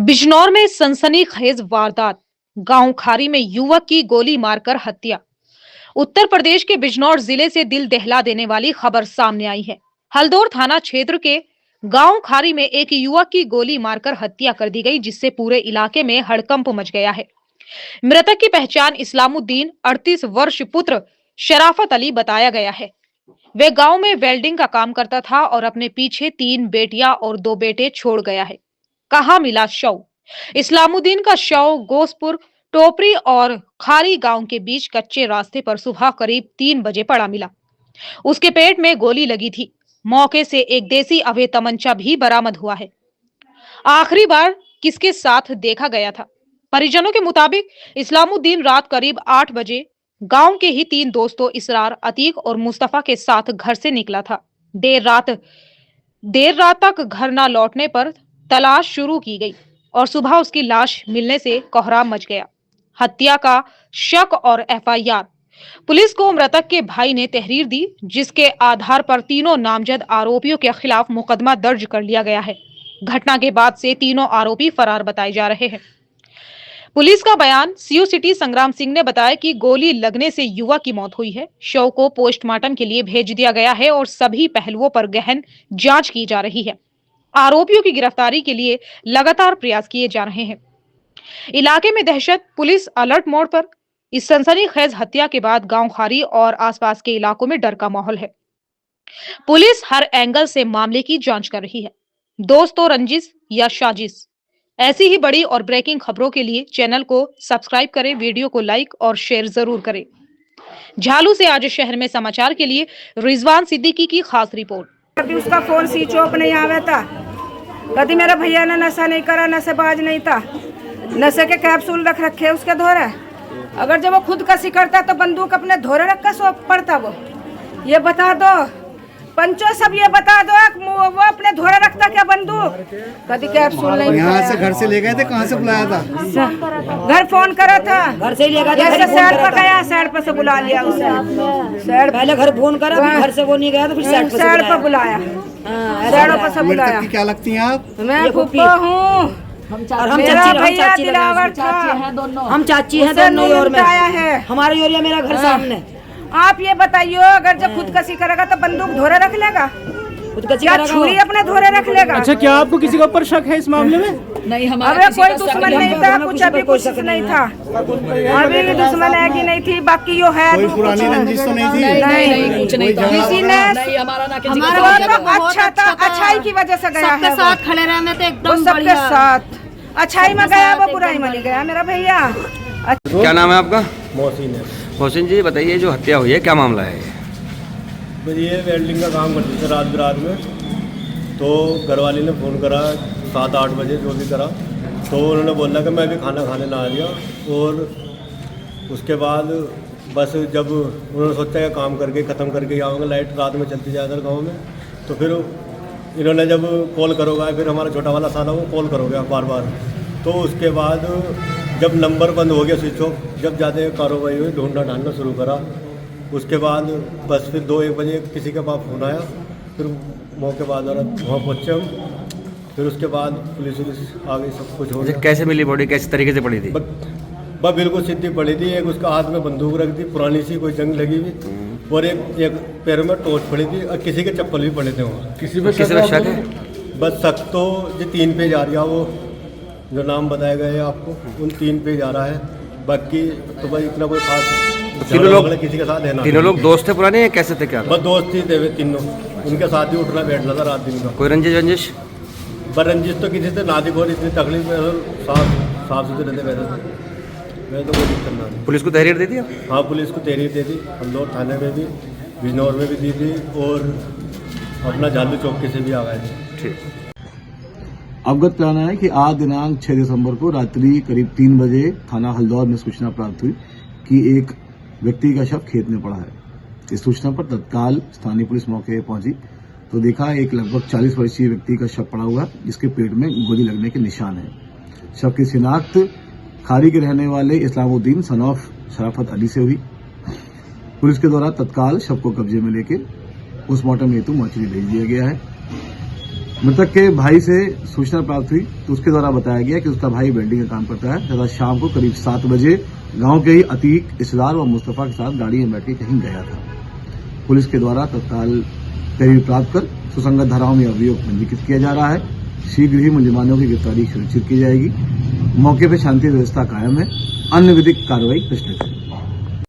बिजनौर में सनसनीखेज वारदात। गांव खारी में युवक की गोली मारकर हत्या। उत्तर प्रदेश के बिजनौर जिले से दिल दहला देने वाली खबर सामने आई है। हल्दौर थाना क्षेत्र के गांव खारी में एक युवक की गोली मारकर हत्या कर दी गई, जिससे पूरे इलाके में हड़कंप मच गया है। मृतक की पहचान इस्लामुद्दीन 38 वर्ष पुत्र शराफत अली बताया गया है। वे गांव में वेल्डिंग का काम करता था और अपने पीछे 3 बेटियां और 2 बेटे छोड़ गया है। कहाँ मिला शव? इस्लामुद्दीन का शव गोसपुर टोपरी और खारी गांव के बीच कच्चे रास्ते पर सुबह करीब 3 बजे पड़ा मिला। उसके पेट में गोली लगी थी। मौके से एक देसी अवैध तमंचा भी बरामद हुआ है। आखिरी बार किसके साथ देखा गया था? परिजनों के मुताबिक इस्लामुद्दीन रात करीब 8 बजे गांव के ही 3 दोस्तों इसरार, अतीक और मुस्तफा के साथ घर से निकला था। देर रात तक घर न लौटने पर तलाश शुरू की गई और सुबह उसकी लाश मिलने से कोहराम मच गया। हत्या का शक और एफआईआर। पुलिस को मृतक के भाई ने तहरीर दी, जिसके आधार पर तीनों नामजद आरोपियों के खिलाफ मुकदमा दर्ज कर लिया गया है। घटना के बाद से तीनों आरोपी फरार बताए जा रहे हैं। पुलिस का बयान। सीयू सिटी संग्राम सिंह ने बताया कि गोली लगने से युवक की मौत हुई है। शव को पोस्टमार्टम के लिए भेज दिया गया है और सभी पहलुओं पर गहन जांच की जा रही है। आरोपियों की गिरफ्तारी के लिए लगातार प्रयास किए जा रहे हैं। इलाके में दहशत। पुलिस अलर्ट मोड पर। इस सनसनीखेज हत्या के बाद गांव खारी और आसपास के इलाकों में डर का माहौल है। पुलिस हर एंगल से मामले की जांच कर रही है। दोस्तों, रंजिश या साजिश? ऐसी ही बड़ी और ब्रेकिंग खबरों के लिए चैनल को सब्सक्राइब करें, वीडियो को लाइक और शेयर जरूर करें। झालू से आज शहर में समाचार के लिए रिजवान सिद्दीकी की खास रिपोर्ट। कभी उसका फोन स्विच ऑफ नहीं आवे था, कभी मेरा भैया ने नशा नहीं करा, नशेबाज नहीं था, नशे के कैप्सूल रख रखे उसके धोरे। अगर जब वो खुदकशी करता तो बंदूक अपने धोरे रख कर सो पड़ता। वो ये बता दो पंचो, सब ये बता दो वो अपने धोरे रखता क्या बंदूक? कभी कैप्सूल नहीं। यहाँ से घर से ले गए थे, कहाँ से बुलाया था? घर फोन करा था, घर से ही ले गया। साइड पर गया, साइड पर से बुला लिया उसे। साइड पहले घर फोन करा, घर से वो नहीं गया तो फिर साइड पर बुलाया, साइड पर से बुलाया। क्या लगती हैं आप? मैं फूफा हूँ और हम चाची हैं दोनों। और मैं हमारे एरिया मेरा घर सामने। आप ये बताइए, अगर जब खुदकशी करेगा तो बंदूक धोरे रख लेगा? क्या छुरी अपने धोरे रख लेगा? अच्छा, क्या आपको किसी के ऊपर शक है इस मामले में? नहीं, हमारे कोई दुश्मन नहीं था, कुछ अभी कुछ नहीं था, अभी भी दुश्मन है कि नहीं थी, बाकी यो है। कोई पुरानी रंजिश तो नहीं थी? नहीं, कुछ नहीं था। किसी ने हमारा तो अच्छा था, अच्छाई की वजह से गया है। सबके साथ खड़े रहने थे एकदम सबके साथ अच्छाई में गया, वो बुराई में नहीं गया मेरा भैया। क्या नाम है आपका? मोहसिन है। मोहसिन जी, बताइए जो हत्या हुई है क्या मामला है? ये वेल्डिंग का काम करते थे रात बिरात में, तो घरवाली ने फ़ोन करा 7-8 बजे, जो भी करा, तो उन्होंने बोला कि मैं अभी खाना खाने ना आ गया। और उसके बाद बस जब उन्होंने सोचा कि काम करके ख़त्म करके आऊँगा, लाइट रात में चलती ज़्यादा गाँव में, तो फिर इन्होंने जब कॉल करोगा, फिर हमारा छोटा वाला साला वो कॉल करोगे बार बार, तो उसके बाद जब नंबर बंद हो गया स्विच ऑफ, जब ज़्यादा कार्रवाई हुई, ढूंढना ढांढना शुरू करा। उसके बाद बस फिर 2-1 बजे किसी के पास फ़ोन आया, फिर मौके बाद वहाँ पहुँचे हम। फिर उसके बाद पुलिस आ गई, सब कुछ हो गया। कैसे मिली बॉडी, कैसे तरीके से पड़ी थी? बस बिल्कुल सीधी पड़ी थी। एक उसका हाथ में बंदूक रख दी, पुरानी सी कोई जंग लगी हुई, और एक पैर में टोच पड़ी थी, और किसी के चप्पल भी पड़े थे वहाँ। किसी पे शक है? बस शक तो ये 3 पे जा रहा, वो जो नाम बताए गए हैं आपको, उन 3 पे जा रहा है। बाकी तो भाई इतना कोई खास तीनों लोग किसी के साथ है ना। तीनों लोग दोस्त थे पुराने या कैसे थे? क्या बस दोस्त ही थे वे तीनों, उनके साथ ही उठना बैठना था रात दिन का। कोई रंजिश? पर रंजिश तो किसी से नादिक और इतनी तकलीफ में साफ सुथरे रहते वैसे थे, मैं तो कोई दिक्कत ना थी। पुलिस को तहरीर दे दी? हाँ, पुलिस को तहरीर दे दी, हल्दौर थाने में भी, बिजनौर में भी दी थी, और अपना झालू चौकी से भी आ गए थे। ठीक। अवगत कराना है कि आज दिनांक 6 दिसंबर को रात्रि करीब 3 बजे थाना हल्दौर में सूचना प्राप्त हुई कि एक व्यक्ति का शव खेत में पड़ा है। इस सूचना पर तत्काल स्थानीय पुलिस मौके पर पहुंची तो देखा एक लगभग 40 वर्षीय व्यक्ति का शव पड़ा हुआ, जिसके पेट में गोली लगने के निशान है। शव की शिनाख्त खारी के रहने वाले इस्लामुद्दीन सन ऑफ शराफत अली से हुई। पुलिस के द्वारा तत्काल शव को कब्जे में लेकर पोस्टमार्टम हेतु मोर्चरी भेज दिया गया है। मृतक के भाई से सूचना प्राप्त हुई तो उसके द्वारा बताया गया कि उसका भाई वेल्डिंग का काम करता है तथा शाम को करीब 7 बजे गांव के ही अतीक, इसरार व मुस्तफा के साथ गाड़ी में बैठ के कहीं गया था। पुलिस के द्वारा तत्काल तहरीर प्राप्त कर सुसंगत धाराओं में अभियोग पंजीकृत किया जा रहा है। शीघ्र ही मुलजिमानों की गिरफ्तारी सुनिश्चित की जाएगी। मौके पर शांति व्यवस्था कायम है। अन्य विधिक कार्रवाई प्रचलित है।